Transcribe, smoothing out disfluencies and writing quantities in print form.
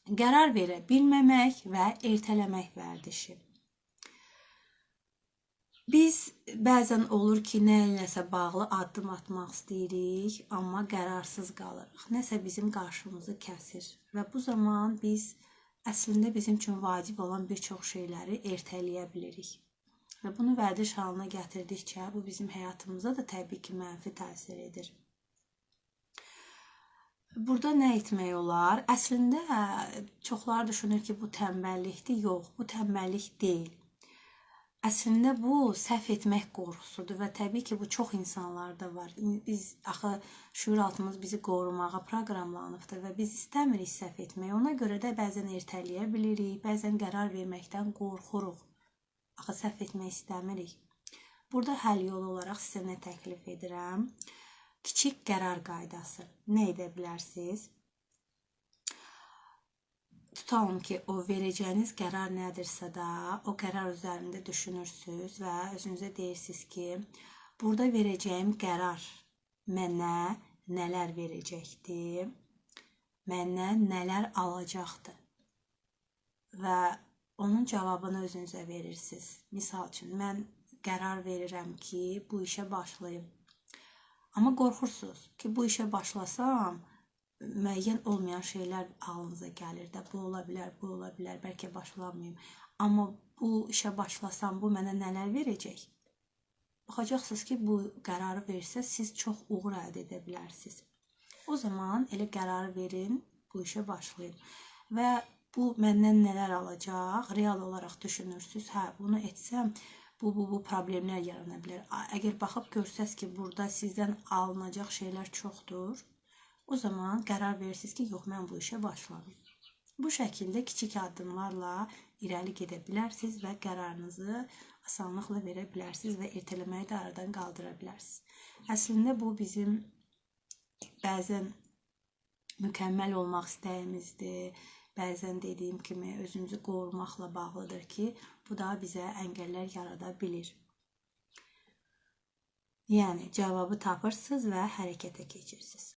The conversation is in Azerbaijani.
Qərar verə bilməmək və ertələmək vərdişi. Biz bəzən olur ki, nə iləsə bağlı addım atmaq istəyirik, amma qərarsız qalırıq. Nəsə bizim qarşımızı kəsir və bu zaman biz əslində bizim üçün vacib olan bir çox şeyləri ertələyə bilirik. Və bunu vərdiş halına gətirdikcə bu bizim həyatımıza da təbii ki, mənfi təsir edir. Burada nə etmək olar? Əslində çoxları düşünür ki, bu tənbəllikdir. Yox, bu tənbəllik deyil. Əslində bu səhv etmək qorxusudur və təbii ki, bu çox insanlarda var. Biz axı şuur altımız bizi qorumağa proqramlanıbdır və biz istəmirik səhv etmək. Ona görə də bəzən ertələyə bilirik, bəzən qərar verməkdən qorxuruq. Axı səhv etmək istəmirik. Burada həll yolu olaraq sizə nə təklif edirəm? Kiçik qərar qaydası. Nə edə bilərsiniz? Tutalım ki, o verəcəyiniz qərar nədirsə də, o qərar üzərində düşünürsünüz və özünüzə deyirsiniz ki, burada verəcəyim qərar mənə nələr verəcəkdir, məndən nələr alacaqdır və onun cavabını özünüzə verirsiniz. Misal üçün, mən qərar verirəm ki, bu işə başlayım. Amma qorxursunuz ki, bu işə başlasam, müəyyən olmayan şeylər ağlınıza gəlir də, bu ola bilər, bəlkə başlamayım. Amma bu işə başlasam, bu mənə nələr verəcək? Baxacaqsınız ki, bu qərarı versəz, siz çox uğur əldə edə bilərsiniz. O zaman elə qərarı verin, bu işə başlayın. Və bu məndən nələr alacaq, real olaraq düşünürsünüz. Hə, bunu etsəm, bu problemlər yarana bilər. Əgər baxıb görsəz ki, burada sizdən alınacaq şeylər çoxdur, o zaman qərar verirsiniz ki, yox, mən bu işə başlamayım. Bu şəkildə kiçik addımlarla irəli gedə bilərsiniz və qərarınızı asanlıqla verə bilərsiniz və ertələməyi də aradan qaldıra bilərsiniz. Əslində bu bizim bəzən mükəmməl olmaq istəyimizdir, bəzən dediyim kimi özümüzü qorumaqla bağlıdır ki, bu da bizə əngəllər yarada bilir. Yəni, cavabı tapırsınız və hərəkətə keçirsiniz.